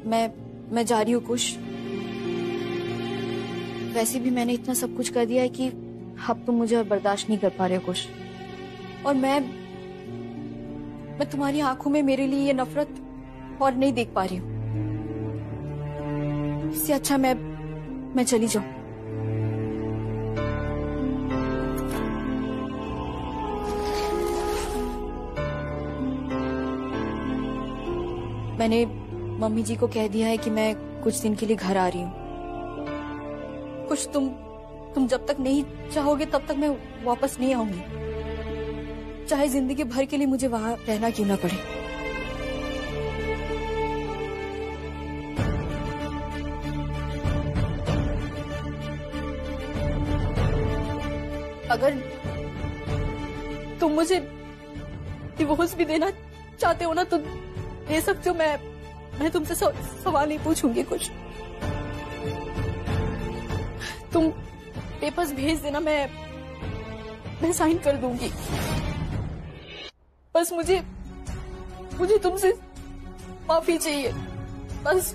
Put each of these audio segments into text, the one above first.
मैं जा रही हूँ कुश। वैसे भी मैंने इतना सब कुछ कर दिया है कि अब तुम मुझे और बर्दाश्त नहीं कर पा रहे हो कुश। और मैं तुम्हारी आंखों में मेरे लिए ये नफरत और नहीं देख पा रही हूँ। इससे अच्छा मैं चली जाऊं। मैंने मम्मी जी को कह दिया है कि मैं कुछ दिन के लिए घर आ रही हूँ। कुछ तुम जब तक नहीं चाहोगे तब तक मैं वापस नहीं आऊंगी, चाहे जिंदगी भर के लिए मुझे वहां रहना क्यों ना पड़े। अगर तुम मुझे डिवोर्स भी देना चाहते हो ना तो दे सकते हो। मैं तुमसे सवाल नहीं पूछूंगी कुछ। तुम पेपर्स भेज देना, मैं साइन कर दूंगी। बस मुझे तुमसे माफी चाहिए बस।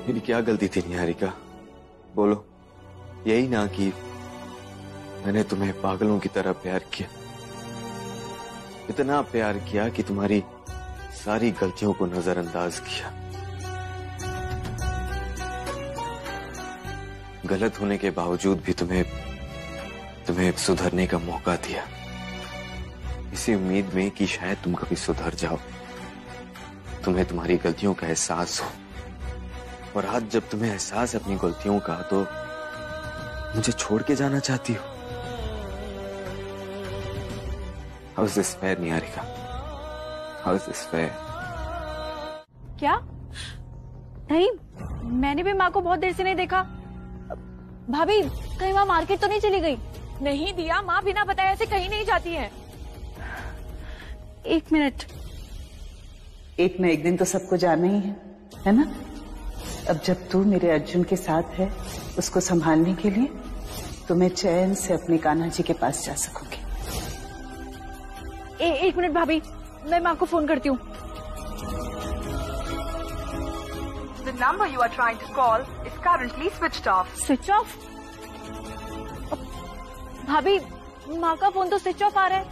मेरी क्या गलती थी निहारिका, बोलो। यही ना कि मैंने तुम्हें पागलों की तरह प्यार किया, इतना प्यार किया कि तुम्हारी सारी गलतियों को नजरअंदाज किया, गलत होने के बावजूद भी तुम्हें सुधरने का मौका दिया, इसी उम्मीद में कि शायद तुम कभी सुधर जाओ, तुम्हें तुम्हारी गलतियों का एहसास हो। और आज जब तुम्हें एहसास है अपनी गलतियों का तो मुझे छोड़ के जाना चाहती हो। How is this fair, Niharika? How is this fair? क्या? नहीं, मैंने भी माँ को बहुत देर से नहीं देखा। भाभी, कहीं माँ मार्केट तो नहीं चली गई? नहीं दिया, माँ बिना बताए ऐसे कहीं नहीं जाती है। एक मिनट। एक न एक दिन तो सबको जाना ही है ना? अब जब तू मेरे अर्जुन के साथ है उसको संभालने के लिए, तो मैं चैन से अपने कान्हा जी के पास जा सकूंगी। एक मिनट भाभी, मैं माँ को फोन करती हूँ। The number you are trying to call is currently switched off. Switch off? भाभी, माँ का फोन तो स्विच ऑफ आ रहा है।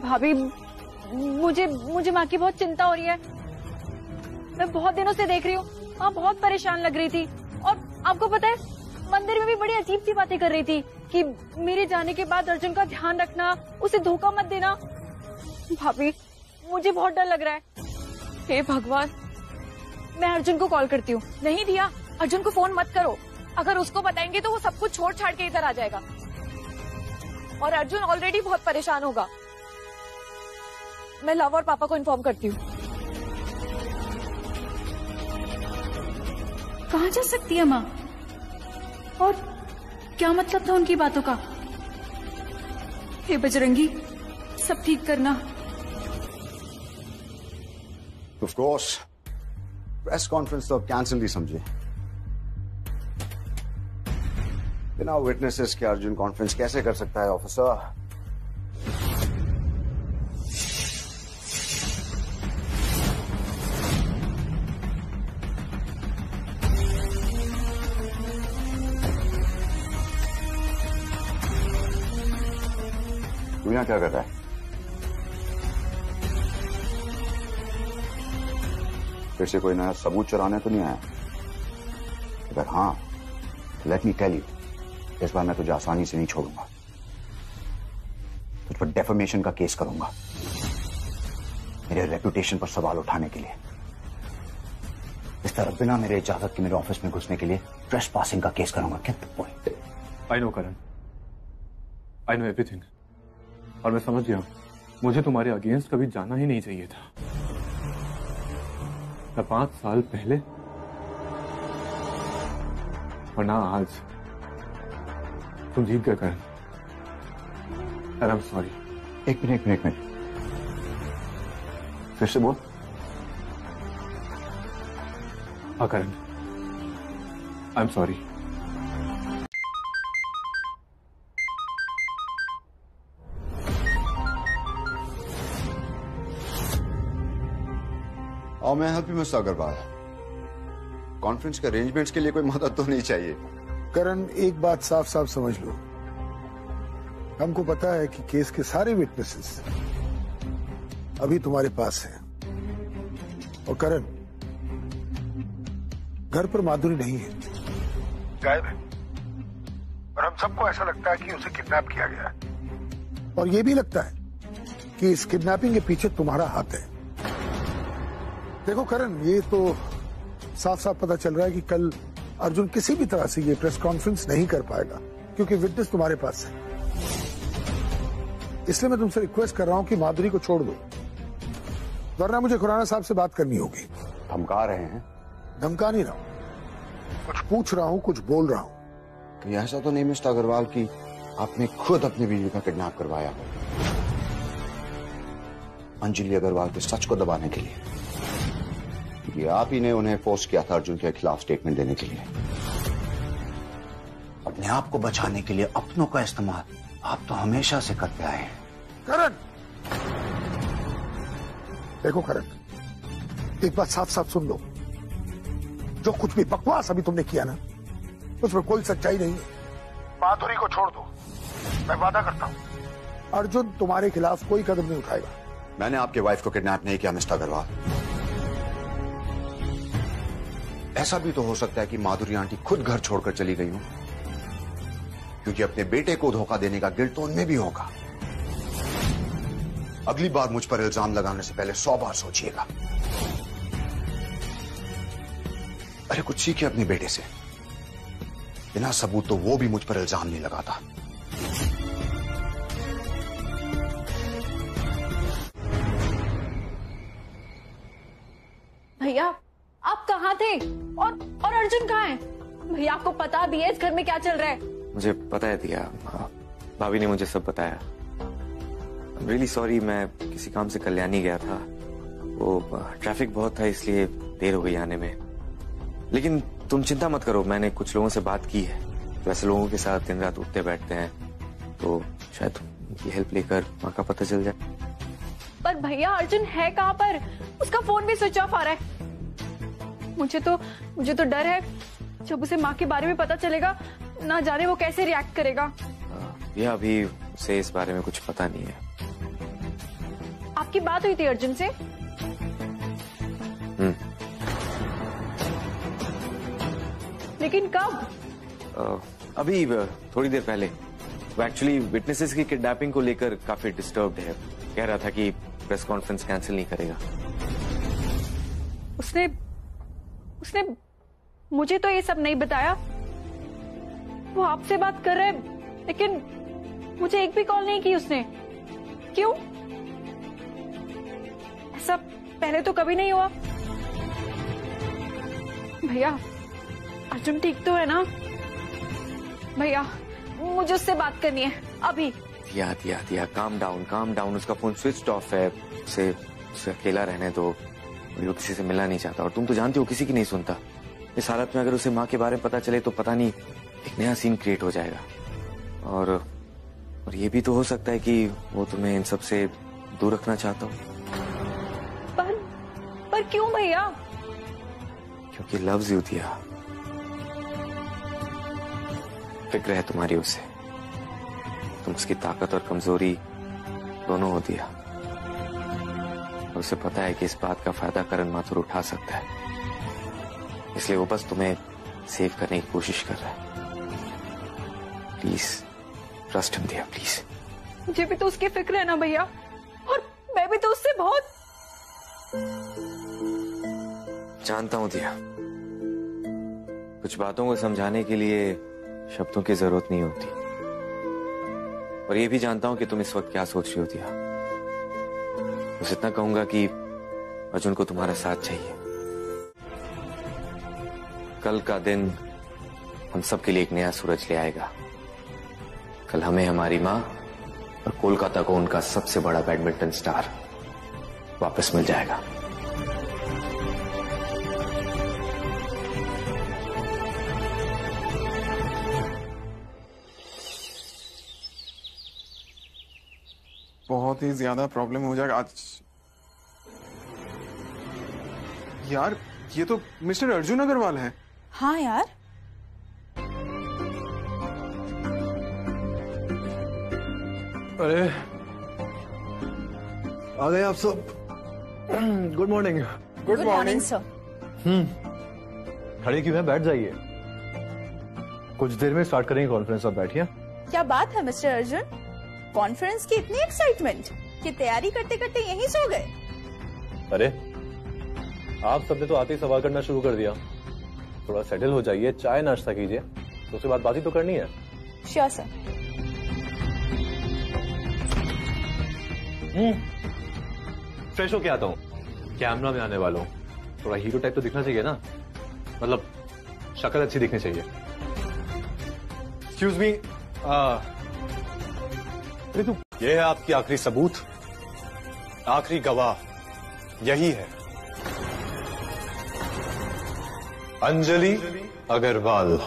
भाभी, मुझे माँ की बहुत चिंता हो रही है। मैं बहुत दिनों से देख रही हूँ, माँ बहुत परेशान लग रही थी। और आपको पता है, मंदिर में भी बड़ी अजीब सी बातें कर रही थी कि मेरे जाने के बाद अर्जुन का ध्यान रखना, उसे धोखा मत देना। भाभी, मुझे बहुत डर लग रहा है। हे भगवान, मैं अर्जुन को कॉल करती हूँ। नहीं दिया, अर्जुन को फोन मत करो। अगर उसको बताएंगे तो वो सब कुछ छोड़ छाड़ के इधर आ जाएगा और अर्जुन ऑलरेडी बहुत परेशान होगा। मैं लव और पापा को इन्फॉर्म करती हूँ। कहाँ जा सकती है माँ? और क्या मतलब था उनकी बातों का? हे बजरंगी, सब ठीक करना। Of course, प्रेस कॉन्फ्रेंस तो अब कैंसिल ही समझे। बिना विटनेसेस के अर्जुन कॉन्फ्रेंस कैसे कर सकता है ऑफिसर? तू यहाँ क्या कर रहा है? फिर से कोई नया सबूत चुराने तो नहीं आया? अगर हाँ, लेट मी टेल यू, इस बार मैं तुझे आसानी से नहीं छोड़ूंगा। तुझ पर डेफेमेशन का केस करूंगा, मेरे रेपुटेशन पर सवाल उठाने के लिए। इस तरह बिना मेरे इजाजत के मेरे ऑफिस में घुसने के लिए ट्रेसपासिंग का केस करूंगा। Get the point? I know Karan, I know everything. और मैं समझ गया, मुझे तुम्हारे अगेंस्ट कभी जाना ही नहीं चाहिए था। न 5 साल पहले और ना आज। तुम जीत गए करण, and I'm sorry। एक मिनट फिर से बोल। हाँ करण, आई एम सॉरी। और मैं help you mister Agarwal. Conference के अरेंजमेंट्स के लिए कोई मदद तो नहीं चाहिए। करण, एक बात साफ साफ समझ लो, हमको पता है कि केस के सारे विटनेसेस अभी तुम्हारे पास हैं। और करण, घर पर माधुरी नहीं है, गायब है। और हम सबको ऐसा लगता है कि उसे किडनैप किया गया है। और ये भी लगता है कि इस किडनैपिंग के पीछे तुम्हारा हाथ है। देखो करण, ये तो साफ साफ पता चल रहा है कि कल अर्जुन किसी भी तरह से ये प्रेस कॉन्फ्रेंस नहीं कर पाएगा, क्योंकि विटनेस तुम्हारे पास है। इसलिए मैं तुमसे रिक्वेस्ट कर रहा हूं कि माधुरी को छोड़ दो, वरना मुझे खुराना साहब से बात करनी होगी। धमका रहे हैं? धमका नहीं रहा हूं, कुछ पूछ रहा हूं, कुछ बोल रहा हूं। तो ऐसा तो नहीं मिस्टर अग्रवाल कि आपने खुद अपनी बीवी का किडनैप करवाया हो अंजलि अग्रवाल के सच को दबाने के लिए? ये आप ही ने उन्हें फोर्स किया था अर्जुन के खिलाफ स्टेटमेंट देने के लिए। अपने आप को बचाने के लिए अपनों का इस्तेमाल आप तो हमेशा से करते आए हैं। करण, देखो करण, एक बात साफ साफ सुन लो, जो कुछ भी बकवास अभी तुमने किया ना, उसमें कोई सच्चाई नहीं है। माधुरी को छोड़ दो, मैं वादा करता हूं अर्जुन तुम्हारे खिलाफ कोई कदम नहीं उठाएगा। मैंने आपके वाइफ को किडनैप नहीं किया मिस्टर अग्रवाल। ऐसा भी तो हो सकता है कि माधुरी आंटी खुद घर छोड़कर चली गई हो, क्योंकि अपने बेटे को धोखा देने का गिल्ट तो उनमें भी होगा। अगली बार मुझ पर इल्जाम लगाने से पहले 100 बार सोचिएगा। अरे कुछ सीखिए अपने बेटे से, बिना सबूत तो वो भी मुझ पर इल्जाम नहीं लगाता। भैया आप कहाँ थे? और अर्जुन कहाँ है? भैया आपको पता भी है इस घर में क्या चल रहा है? मुझे पता है दिया, भाभी ने मुझे सब बताया। रियली सॉरी, मैं किसी काम से कल्याणी गया था, वो ट्रैफिक बहुत था इसलिए देर हो गई आने में। लेकिन तुम चिंता मत करो, मैंने कुछ लोगों से बात की है, वैसे लोगों के साथ दिन रात उठते बैठते हैं, तो शायद उनकी हेल्प लेकर माँ का पता चल जाए। पर भैया अर्जुन है कहाँ पर? उसका फोन भी स्विच ऑफ आ रहा है। मुझे तो डर है, जब उसे माँ के बारे में पता चलेगा, ना जाने वो कैसे रिएक्ट करेगा। यह अभी उसे इस बारे में कुछ पता नहीं है। आपकी बात हुई थी अर्जुन से? लेकिन कब? अभी थोड़ी देर पहले। वो एक्चुअली विटनेसेस की किडनैपिंग को लेकर काफी डिस्टर्ब्ड है, कह रहा था कि प्रेस कॉन्फ्रेंस कैंसिल नहीं करेगा। उसने मुझे तो ये सब नहीं बताया। वो आपसे बात कर रहा है, लेकिन मुझे एक भी कॉल नहीं की उसने। क्यों? ऐसा पहले तो कभी नहीं हुआ। भैया अर्जुन ठीक तो है ना? भैया मुझे उससे बात करनी है अभी। दिया काम डाउन। उसका फोन स्विच ऑफ है, उसे अकेला रहने दो, वो किसी से मिलना नहीं चाहता। और तुम तो जानती हो किसी की नहीं सुनता। इस हालत में अगर उसे माँ के बारे में पता चले तो पता नहीं एक नया सीन क्रिएट हो जाएगा। और ये भी तो हो सकता है कि वो तुम्हें इन सब से दूर रखना चाहता हो। पर क्यों भैया? क्योंकि लव्स यू दिया, फिक्र है तुम्हारी उसे, तुम उसकी ताकत और कमजोरी दोनों हो दिया। और उसे पता है कि इस बात का फायदा करण माथुर उठा सकता है, इसलिए वो बस तुम्हें सेव करने की कोशिश कर रहा है। प्लीज ट्रस्ट हिम दिया, प्लीज। मुझे भी तो उसकी फिक्र है ना भैया, और मैं भी तो उससे बहुत। जानता हूं दिया, कुछ बातों को समझाने के लिए शब्दों की जरूरत नहीं होती। और ये भी जानता हूं कि तुम इस वक्त क्या सोच रही हो दिया। बस इतना कहूंगा कि अर्जुन को तुम्हारा साथ चाहिए। कल का दिन हम सब के लिए एक नया सूरज ले आएगा। कल हमें हमारी माँ और कोलकाता को उनका सबसे बड़ा बैडमिंटन स्टार वापस मिल जाएगा। बहुत ही ज्यादा प्रॉब्लम हो जाएगा आज। यार ये तो मिस्टर अर्जुन अग्रवाल है। हाँ यार, अरे आ गए आप सब। Good morning. Good morning sir. खड़े क्यों हैं? बैठ जाइए, कुछ देर में स्टार्ट करेंगे कॉन्फ्रेंस। आप बैठिए। क्या बात है मिस्टर अर्जुन, कॉन्फ्रेंस की इतनी एक्साइटमेंट कि तैयारी करते करते यहीं सो गए? अरे आप सबने तो आते ही सवाल करना शुरू कर दिया। थोड़ा सेटल हो जाइए, चाय नाश्ता कीजिए, तो उसके बाद बात ही तो करनी है। Sure sir. फ्रेश होके आता हूँ, कैमरा में आने वाला हूँ, थोड़ा हीरो टाइप तो दिखना चाहिए ना, मतलब शक्ल अच्छी दिखनी चाहिए। एक्सक्यूज मी, ये है आपकी आखिरी सबूत, आखिरी गवाह, यही है Anjali Agarwal.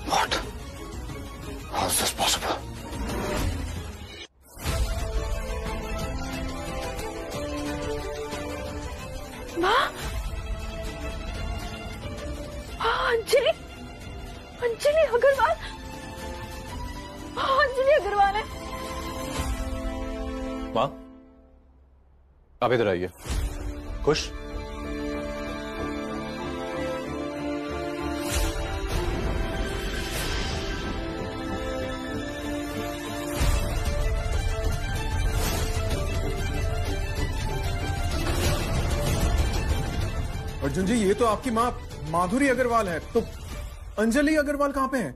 What? How is this possible? Anjali, Anjali Agarwal, Anjali Agarwal है। माँ आप इधर आइए। खुश? अर्जुन जी, ये तो आपकी माँ माधुरी अग्रवाल है, तो अंजलि अग्रवाल कहाँ पे है?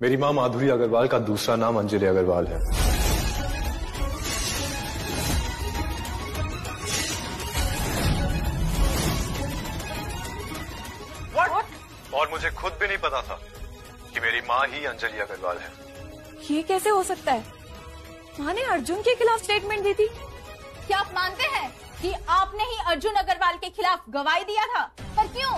मेरी माँ माधुरी अग्रवाल का दूसरा नाम अंजलि अग्रवाल है। What? और मुझे खुद भी नहीं पता था कि मेरी माँ ही अंजलि अग्रवाल है। ये कैसे हो सकता है? माँ ने अर्जुन के खिलाफ स्टेटमेंट दी थी। क्या आप मानते हैं कि आपने ही अर्जुन अग्रवाल के खिलाफ गवाही दिया था? पर क्यों?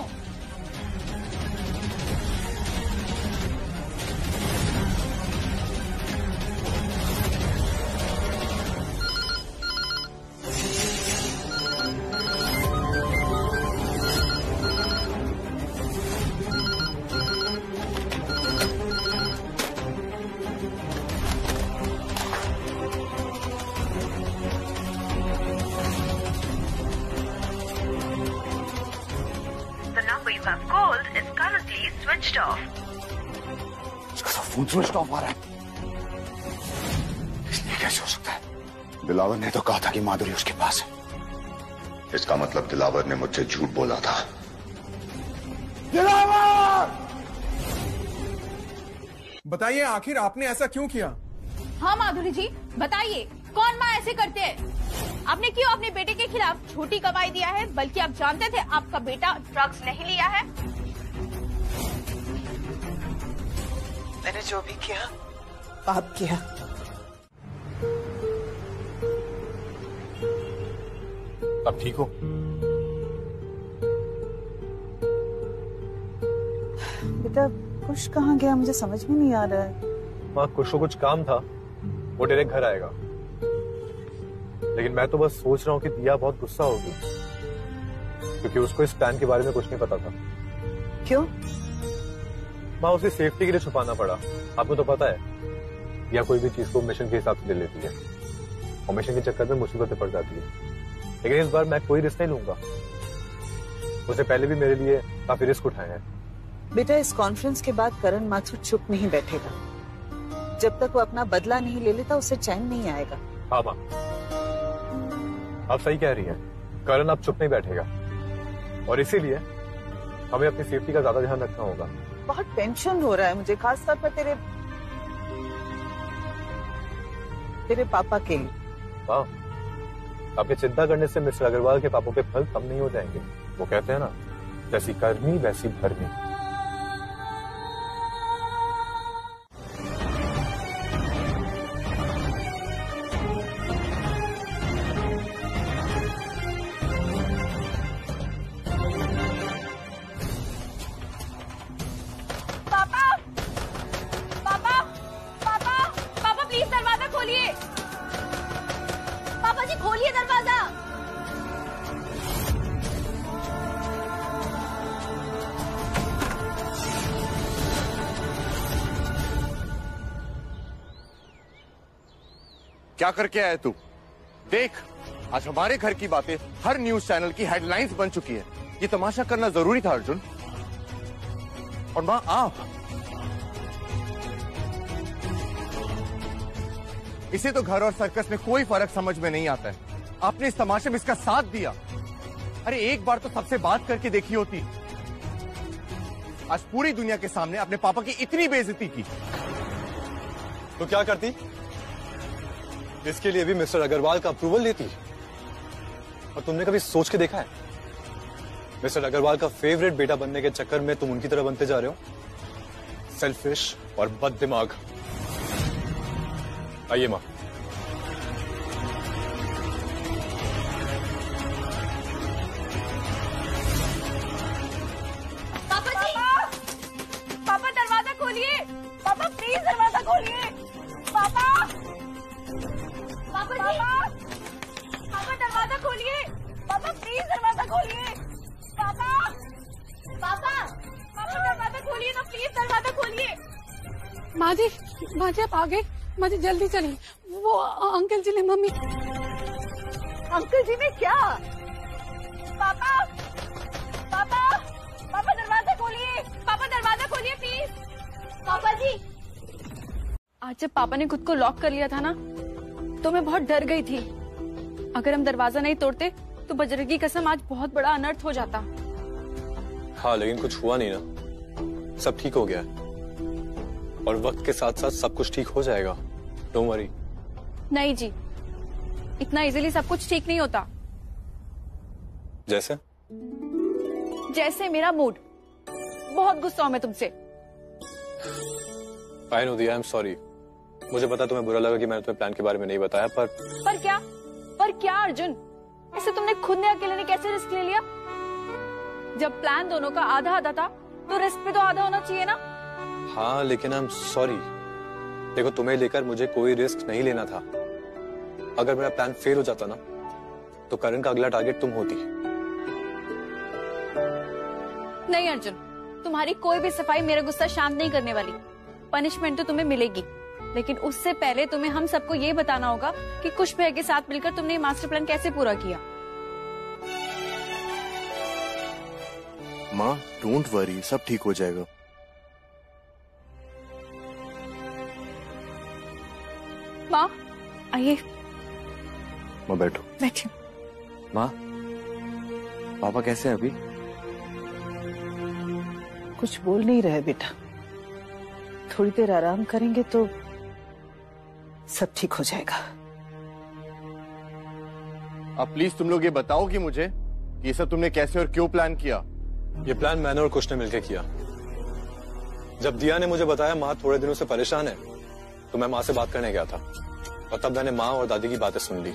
You have called is currently switched off. इसका सब फोन स्विच ऑफ आ रहा है। इसलिए कैसे हो सकता है? दिलावर ने तो कहा था कि माधुरी उसके पास है। इसका मतलब दिलावर ने मुझसे झूठ बोला था। दिलावर! बताइए आखिर आपने ऐसा क्यों किया? हाँ माधुरी जी, बताइए, कौन माँ ऐसे करते हैं? आपने क्यों अपने बेटे के खिलाफ झूठी गवाही दिया है? बल्कि आप जानते थे आपका बेटा ड्रग्स नहीं लिया है। मैंने जो भी किया पाप किया। अब ठीक हो? बेटा कुछ कहाँ गया, मुझे समझ में नहीं आ रहा है। माँ कुछ तो कुछ काम था, वो डायरेक्ट घर आएगा। लेकिन मैं तो बस सोच रहा हूँ कि दिया बहुत गुस्सा होगी, क्योंकि उसको इस प्लान के बारे में कुछ नहीं पता था। क्यों? माँ उसे सेफ्टी के लिए छुपाना पड़ा। आपको तो पता है, या कोई भी चीज को मिशन के हिसाब से ले लेती है और मिशन के चक्कर में मुसीबतें पड़ जाती है। लेकिन इस बार मैं कोई रिस्क नहीं लूंगा। उसने पहले भी मेरे लिए काफी रिस्क उठाए हैं। बेटा इस कॉन्फ्रेंस के बाद करण माथुर चुप नहीं बैठेगा। जब तक वो अपना बदला नहीं ले लेता उसे चैन नहीं आएगा। हाँ माँ, आप सही कह रही हैं। करण अब चुप नहीं बैठेगा और इसीलिए हमें अपनी सेफ्टी का ज्यादा ध्यान रखना होगा। बहुत टेंशन हो रहा है मुझे, खासतौर पर तेरे। तेरे पापा के लिए। वाह, आपकी चिंता करने से मिस्टर अग्रवाल के पापों के फल कम नहीं हो जाएंगे। वो कहते हैं ना, जैसी करनी वैसी भरनी। खोलिए दरवाजा। क्या करके आया तू? देख, आज हमारे घर की बातें हर न्यूज चैनल की हेडलाइंस बन चुकी है। ये तमाशा करना जरूरी था अर्जुन। और मां, आप इसे तो घर और सर्कस में कोई फर्क समझ में नहीं आता है। आपने इस तमाशे में इसका साथ दिया। अरे एक बार तो सबसे बात करके देखी होती। आज पूरी दुनिया के सामने अपने पापा की इतनी बेइज्जती की। तो क्या करती? इसके लिए भी मिस्टर अग्रवाल का अप्रूवल लेती। और तुमने कभी सोच के देखा है, मिस्टर अग्रवाल का फेवरेट बेटा बनने के चक्कर में तुम उनकी तरह बनते जा रहे हो। सेल्फिश और बददिमाग। आइए मां। पापा जी, पापा दरवाजा खोलिए। पापा प्लीज दरवाजा खोलिए। पापा, पापा जी, पापा दरवाजा खोलिए। पापा प्लीज दरवाजा खोलिए। पापा, पापा, पापा दरवाजा खोलिए ना प्लीज, दरवाजा खोलिए। माँ जी आप आ गए? माँ जी जल्दी चलिए, वो अंकल जी ने मम्मी। अंकल जी ने क्या? पापा, पापा, पापा दरवाजा खोलिए। पापा दरवाजा खोलिए प्लीज। पापा जी, आज जब पापा ने खुद को लॉक कर लिया था ना, तो मैं बहुत डर गई थी। अगर हम दरवाजा नहीं तोड़ते तो बजरंग की कसम आज बहुत बड़ा अनर्थ हो जाता। हाँ, लेकिन कुछ हुआ नहीं ना, सब ठीक हो गया। और वक्त के साथ साथ सब कुछ ठीक हो जाएगा। Don't worry. नहीं जी, इतना इजीली सब कुछ ठीक नहीं होता। जैसे? जैसे मेरा मूड। बहुत गुस्सा हूं मैं तुमसे। आई नो दिया, आई एम सॉरी। मुझे पता तुम्हें बुरा लगा कि मैंने तुम्हें प्लान के बारे में नहीं बताया, पर क्या अर्जुन, ऐसे तुमने खुद ने अकेले ने कैसे रिस्क ले लिया? जब प्लान दोनों का आधा आधा था तो रिस्क भी तो आधा होना चाहिए ना। हाँ, लेकिन आई एम सॉरी। देखो, तुम्हें लेकर मुझे कोई रिस्क नहीं लेना था। अगर मेरा प्लान फेल हो जाता ना, तो करण का अगला टारगेट तुम होती। नहीं अर्जुन, तुम्हारी कोई भी सफाई मेरा गुस्सा शांत नहीं करने वाली। पनिशमेंट तो तुम्हें मिलेगी, लेकिन उससे पहले तुम्हें हम सबको ये बताना होगा कि कुश भैया के साथ मिलकर तुमने ये मास्टर प्लान कैसे पूरा किया। माँ, डोंट वरी, सब ठीक हो जाएगा। माँ, आइए। माँ बैठो। बैठिए। माँ, पापा कैसे हैं अभी? कुछ बोल नहीं रहे बेटा। थोड़ी देर आराम करेंगे तो सब ठीक हो जाएगा। अब प्लीज तुम लोग ये बताओ कि मुझे ये सब तुमने कैसे और क्यों प्लान किया? ये प्लान मैंने और कुश ने मिलकर किया। जब दिया ने मुझे बताया माँ थोड़े दिनों से परेशान है, तो मैं माँ से बात करने गया था। और तब मैंने माँ और दादी की बातें सुन ली।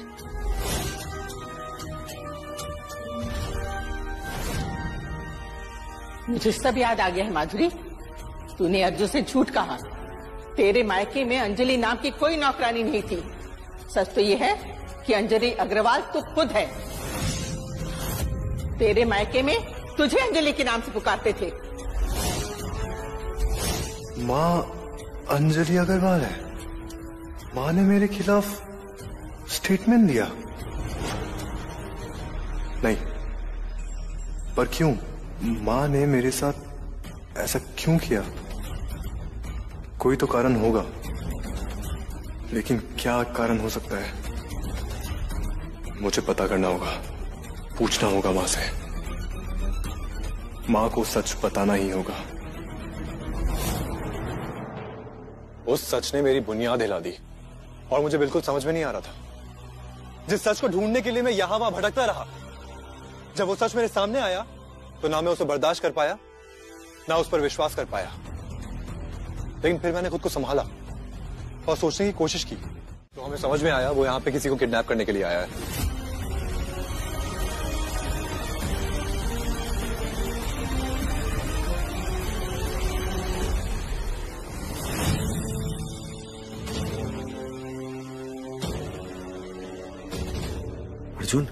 मुझे सब याद आ गया है माधुरी। तूने अर्जुन से झूठ कहा। तेरे मायके में अंजलि नाम की कोई नौकरानी नहीं थी। सच तो ये है कि अंजलि अग्रवाल तो खुद है। तेरे मायके में तुझे अंजलि के नाम से पुकारते थे। माँ, अंजलि अग्रवाल है? माँ ने मेरे खिलाफ स्टेटमेंट दिया? नहीं, पर क्यों? माँ ने मेरे साथ ऐसा क्यों किया? कोई तो कारण होगा, लेकिन क्या कारण हो सकता है? मुझे पता करना होगा, पूछना होगा माँ से। माँ को सच बताना ही होगा। उस सच ने मेरी बुनियाद हिला दी। और मुझे बिल्कुल समझ में नहीं आ रहा था। जिस सच को ढूंढने के लिए मैं यहां वहां भटकता रहा, जब वो सच मेरे सामने आया तो ना मैं उसे बर्दाश्त कर पाया, ना उस पर विश्वास कर पाया। लेकिन फिर मैंने खुद को संभाला और सोचने की कोशिश की, तो हमें समझ में आया वो यहां पे किसी को किडनैप करने के लिए आया है। अर्जुन,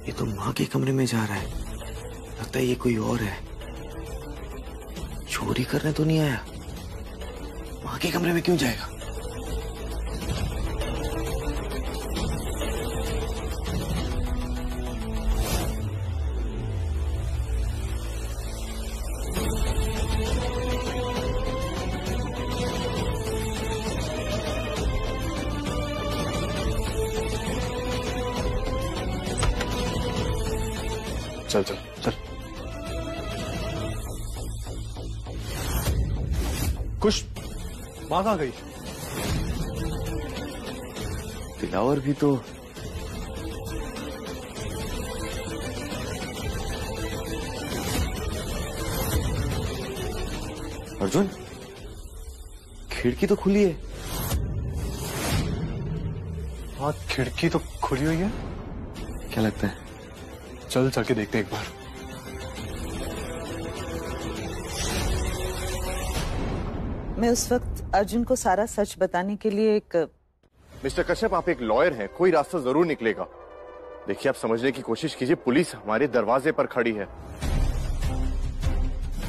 ये तो माँ के कमरे में जा रहा है। लगता है ये कोई और है। चोरी करने तो नहीं आया। माँ के कमरे में क्यों जाएगा? चल चल चल। कुछ माँ कहाँ गई? दिलावर भी तो अर्जुन, खिड़की तो खुली है। हाँ, खिड़की तो खुली हुई है। क्या लगता है? चल चल के देखते एक बार। मैं उस वक्त अर्जुन को सारा सच बताने के लिए एक मिस्टर कश्यप, आप एक लॉयर हैं, कोई रास्ता जरूर निकलेगा। देखिए, आप समझने की कोशिश कीजिए, पुलिस हमारे दरवाजे पर खड़ी है।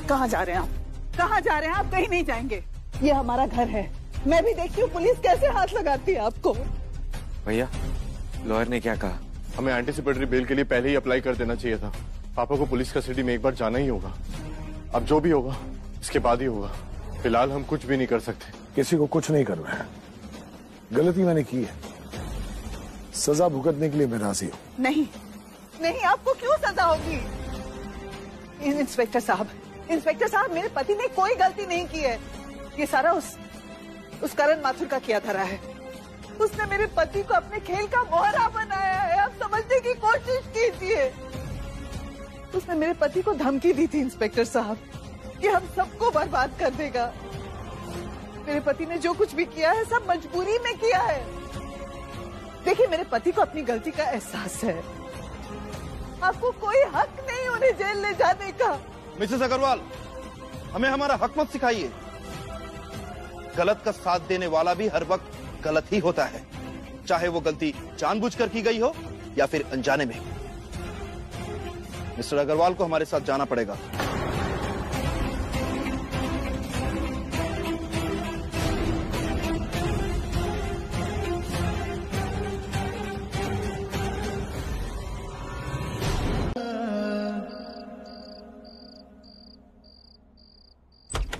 कहाँ जा रहे हैं आप? कहाँ जा रहे हैं आप? कहीं नहीं जाएंगे। ये हमारा घर है। मैं भी देखती हूँ पुलिस कैसे हाथ लगाती है आपको। भैया, लॉयर ने क्या कहा? हमें एंटीसिपेटरी बेल के लिए पहले ही अप्लाई कर देना चाहिए था। पापा को पुलिस कस्टडी में एक बार जाना ही होगा। अब जो भी होगा इसके बाद ही होगा। फिलहाल हम कुछ भी नहीं कर सकते। किसी को कुछ नहीं करना है। गलती मैंने की है, सजा भुगतने के लिए मैं राजी हूँ। नहीं नहीं, आपको क्यों सजा होगी? इंस्पेक्टर साहब, मेरे पति ने कोई गलती नहीं की है। ये सारा उस करण माथुर का किया धरा है। उसने मेरे पति को अपने खेल का मोहरा बनाया है। आप समझने की कोशिश कीजिए। उसने मेरे पति को धमकी दी थी इंस्पेक्टर साहब कि हम सबको बर्बाद कर देगा। मेरे पति ने जो कुछ भी किया है सब मजबूरी में किया है। देखिए, मेरे पति को अपनी गलती का एहसास है। आपको कोई हक नहीं उन्हें जेल ले जाने का। मिसेस अग्रवाल, हमें हमारा हक मत सिखाइए। गलत का साथ देने वाला भी हर वक्त गलत ही होता है, चाहे वो गलती जानबूझकर की गई हो या फिर अनजाने में। मिस्टर अग्रवाल को हमारे साथ जाना पड़ेगा।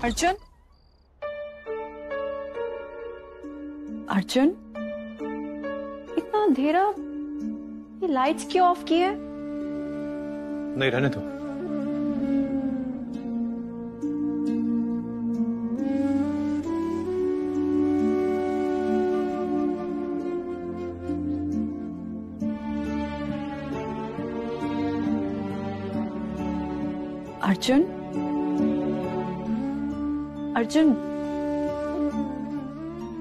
अर्जुन, अर्जुन, इतना अंधेरा, ये लाइट्स क्यों ऑफ की है? नहीं, रहने दो। अर्जुन, अर्जुन,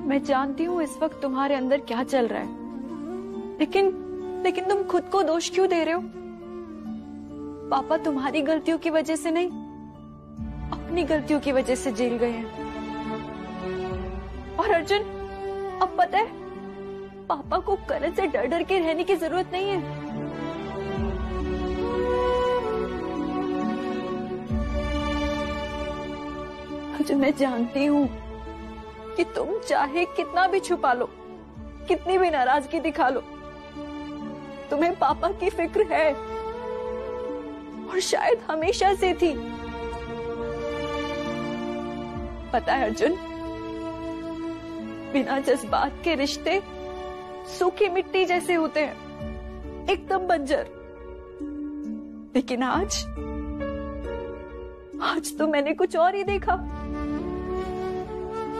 मैं जानती हूँ इस वक्त तुम्हारे अंदर क्या चल रहा है, लेकिन तुम खुद को दोष क्यों दे रहे हो? पापा तुम्हारी गलतियों की वजह से नहीं, अपनी गलतियों की वजह से जेल गए हैं। और अर्जुन, अब पता है पापा को करण से डर डर के रहने की जरूरत नहीं है। अर्जुन, मैं जानती हूँ कि तुम चाहे कितना भी छुपा लो, कितनी भी नाराजगी दिखा लो, तुम्हें पापा की फिक्र है और शायद हमेशा से थी। पता है अर्जुन, बिना जज्बात के रिश्ते सूखी मिट्टी जैसे होते हैं, एकदम बंजर। लेकिन आज तो मैंने कुछ और ही देखा।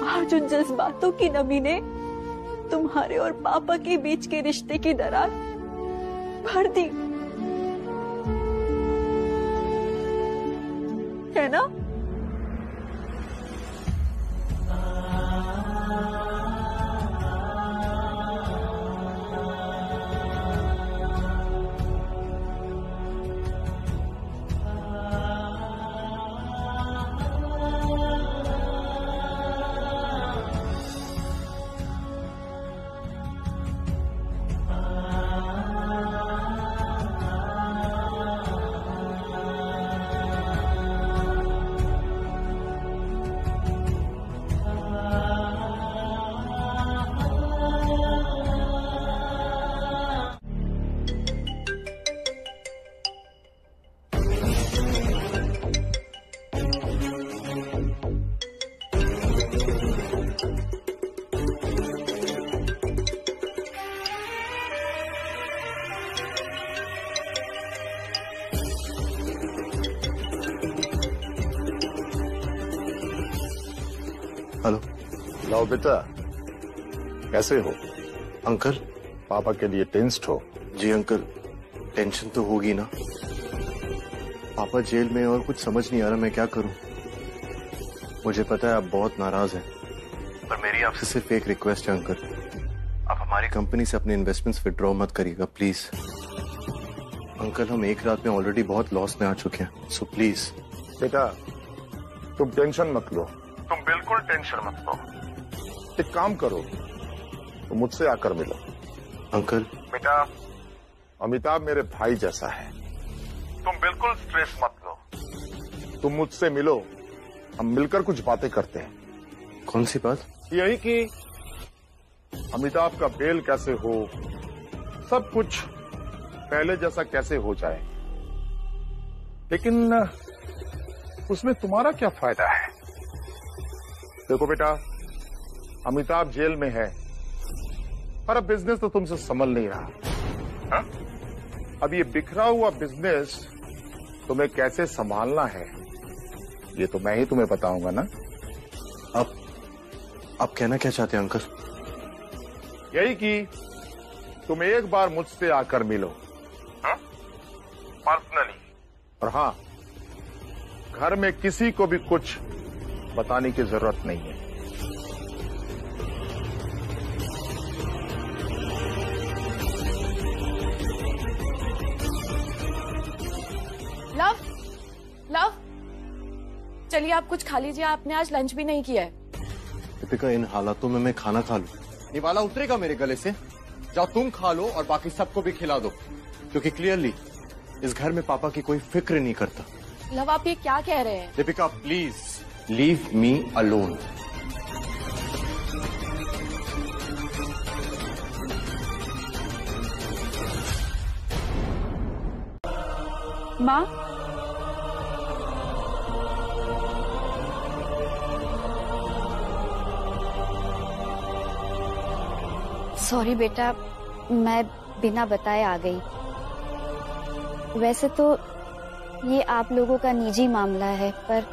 आज उन जज्बातों की नमी ने तुम्हारे और पापा के बीच के रिश्ते की दरार भर दी, है ना? हेलो। लाओ बेटा, कैसे हो? अंकल, पापा के लिए टेंस्ड हो? जी अंकल, टेंशन तो होगी ना। पापा जेल में और कुछ समझ नहीं आ रहा मैं क्या करूं। मुझे पता है आप बहुत नाराज हैं, पर मेरी आपसे सिर्फ एक रिक्वेस्ट है अंकल, आप हमारी कंपनी से अपने इन्वेस्टमेंट्स विड्रॉ मत करिएगा प्लीज। अंकल, हम एक रात में ऑलरेडी बहुत लॉस में आ चुके हैं, सो प्लीज। बेटा, तुम टेंशन मत लो, तुम बिल्कुल टेंशन मत लो। एक काम करो, तुम मुझसे आकर मिलो। अंकल, बेटा, अमिताभ मेरे भाई जैसा है, तुम बिल्कुल स्ट्रेस मत लो। तुम मुझसे मिलो, हम मिलकर कुछ बातें करते हैं। कौन सी बात? यही कि अमिताभ का बेल कैसे हो, सब कुछ पहले जैसा कैसे हो जाए। लेकिन उसमें तुम्हारा क्या फायदा है? देखो बेटा, अमिताभ जेल में है और अब बिजनेस तो तुमसे संभल नहीं रहा। हा? अब ये बिखरा हुआ बिजनेस तुम्हें कैसे संभालना है, ये तो मैं ही तुम्हें बताऊंगा ना। आप कहना क्या चाहते हैं अंकल? यही कि तुम एक बार मुझसे आकर मिलो पर्सनली, और हाँ, घर में किसी को भी कुछ बताने की जरूरत नहीं है। लव, लव, चलिए आप कुछ खा लीजिए, आपने आज लंच भी नहीं किया है। दीपिका, इन हालातों में मैं खाना खा लूं? ये वाला उतरेगा मेरे गले से? जाओ तुम खा लो और बाकी सबको भी खिला दो, क्योंकि क्लियरली इस घर में पापा की कोई फिक्र नहीं करता। लव, आप ये क्या कह रहे हैं? Deepika please leave me alone. माँ, सॉरी बेटा, मैं बिना बताए आ गई। वैसे तो ये आप लोगों का निजी मामला है, पर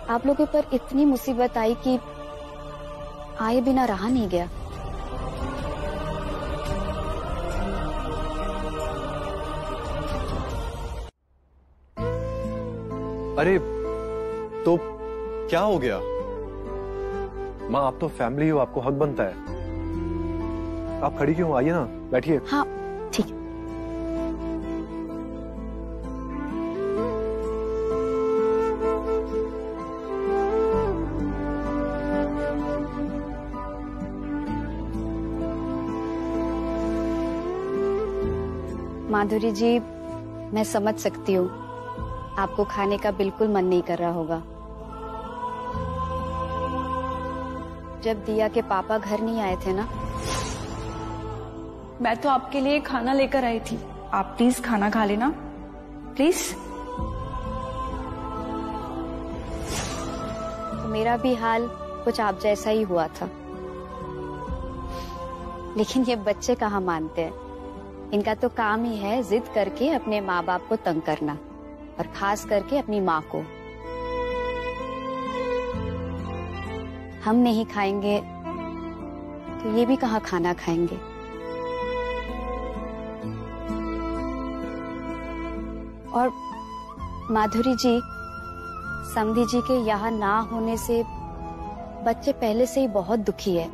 आप लोगों पर इतनी मुसीबत आई कि आए बिना रहा नहीं गया। अरे तो क्या हो गया? माँ, आप तो फैमिली हो, आपको हक बनता है। आप खड़ी क्यों? आइए ना, बैठिए। हाँ ठीक। माधुरी जी, मैं समझ सकती हूँ, आपको खाने का बिल्कुल मन नहीं कर रहा होगा। जब दिया के पापा घर नहीं आए थे ना, मैं तो आपके लिए खाना लेकर आई थी। आप प्लीज खाना खा लेना, प्लीज। तो मेरा भी हाल कुछ आप जैसा ही हुआ था, लेकिन ये बच्चे कहाँ मानते हैं। इनका तो काम ही है जिद करके अपने माँ बाप को तंग करना, और खास करके अपनी माँ को। हम नहीं खाएंगे तो ये भी कहाँ खाना खाएंगे। और माधुरी जी, समधी जी के यहाँ ना होने से बच्चे पहले से ही बहुत दुखी है।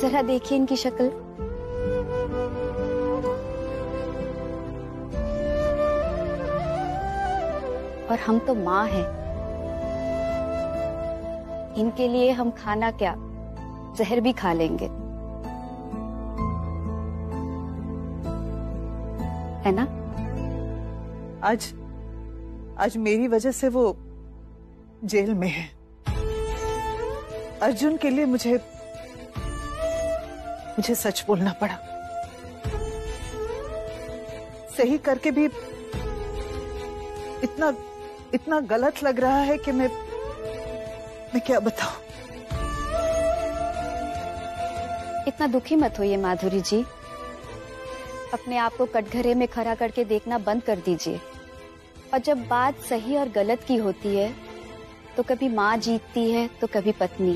जरा देखिए इनकी शक्ल। और हम तो माँ हैं, इनके लिए हम खाना क्या जहर भी खा लेंगे, है ना? आज मेरी वजह से वो जेल में है। अर्जुन के लिए मुझे सच बोलना पड़ा। सही करके भी इतना गलत लग रहा है कि मैं क्या बताऊं। इतना दुखी मत होइए माधुरी जी, अपने आप को कटघरे में खड़ा करके देखना बंद कर दीजिए। और जब बात सही और गलत की होती है तो कभी माँ जीतती है तो कभी पत्नी,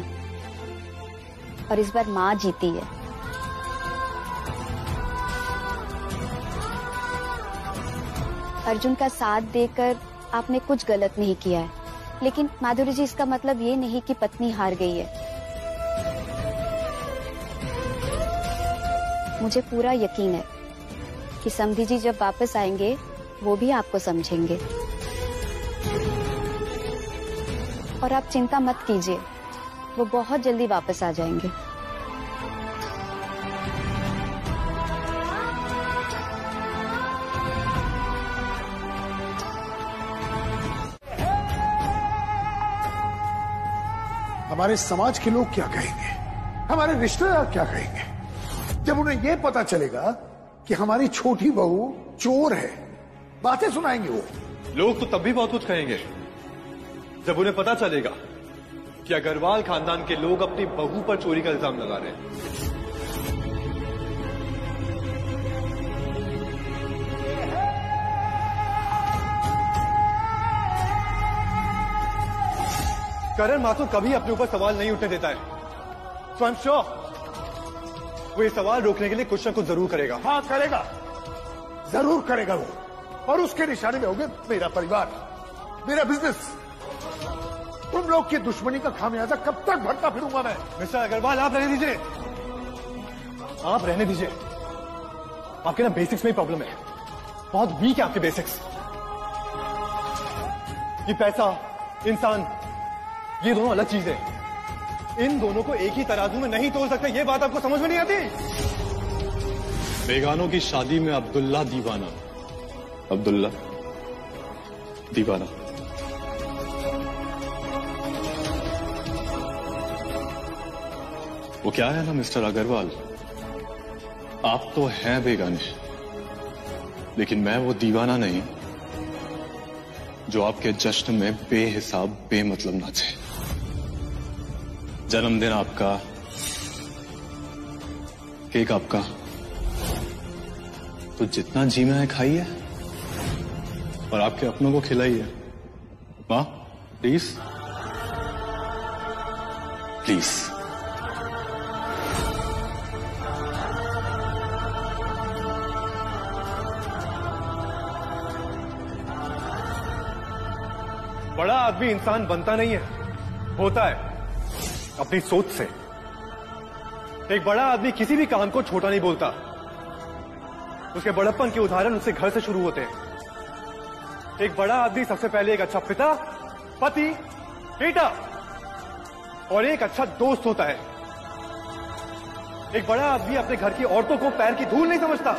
और इस बार माँ जीती है। अर्जुन का साथ देकर आपने कुछ गलत नहीं किया है, लेकिन माधुरी जी इसका मतलब ये नहीं कि पत्नी हार गई है। मुझे पूरा यकीन है कि समधी जी जब वापस आएंगे वो भी आपको समझेंगे। और आप चिंता मत कीजिए, वो बहुत जल्दी वापस आ जाएंगे। हमारे समाज के लोग क्या कहेंगे, हमारे रिश्तेदार क्या कहेंगे जब उन्हें यह पता चलेगा कि हमारी छोटी बहू चोर है? बातें सुनाएंगे वो लोग। तो तब भी बहुत कुछ कहेंगे जब उन्हें पता चलेगा कि अग्रवाल खानदान के लोग अपनी बहू पर चोरी का इल्जाम लगा रहे हैं। करण माथुर कभी अपने ऊपर सवाल नहीं उठने देता है, तो आई एम श्योर वो ये सवाल रोकने के लिए कुछ ना कुछ जरूर करेगा। हाँ करेगा, जरूर करेगा वो। और उसके निशाने में होंगे मेरा परिवार, मेरा बिजनेस। तुम लोग की दुश्मनी का खामियाजा कब तक भरता फिरूंगा मैं? मिस्टर अग्रवाल आप रहने दीजिए, आप रहने दीजिए। आपके ना बेसिक्स में ही प्रॉब्लम है, बहुत वीक है आपके बेसिक्स। ये पैसा, इंसान, ये दोनों अलग चीजें हैं। इन दोनों को एक ही तराजू में नहीं तोल सकते। ये बात आपको समझ में नहीं आती? बेगानों की शादी में अब्दुल्ला दीवाना, अब्दुल्ला दीवाना। वो क्या है ना मिस्टर अग्रवाल, आप तो हैं बेगाने, लेकिन मैं वो दीवाना नहीं जो आपके जश्न में बेहिसाब बेमतलब नाचे। जन्मदिन आपका, केक आपका, तो जितना जीना है खाइए और आपके अपनों को खिलाइए। माँ प्लीज प्लीज। बड़ा आदमी इंसान बनता नहीं है, होता है अपनी सोच से। एक बड़ा आदमी किसी भी काम को छोटा नहीं बोलता। उसके बड़प्पन के उदाहरण उससे घर से शुरू होते हैं। एक बड़ा आदमी सबसे पहले एक अच्छा पिता, पति, बेटा और एक अच्छा दोस्त होता है। एक बड़ा आदमी अपने घर की औरतों को पैर की धूल नहीं समझता।